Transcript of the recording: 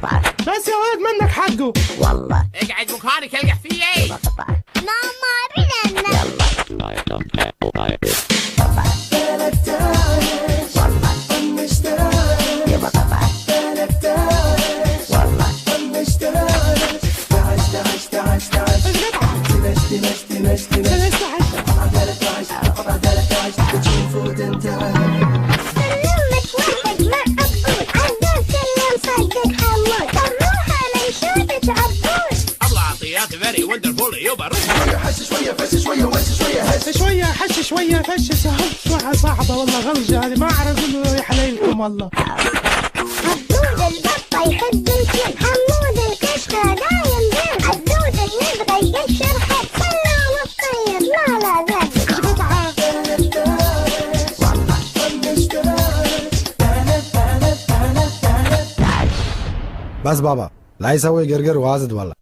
بس يا ولد منك حقه والله اقعد مكانك القح فيه ايه؟ ماما رنا الله عطيات فيري وندرفول يبا شوية حش شوية فش سهل صعبة والله غلجة هذه ما أعرف إنه يحليلكم والله. عدود البطة يحب الكل، حمود الكشخة دايم بين، عدود النبغة يقشر حب، سلام الطير ما لا ذاك. إيش قطعة؟ بس بابا لا يسوي قرقر واجد والله.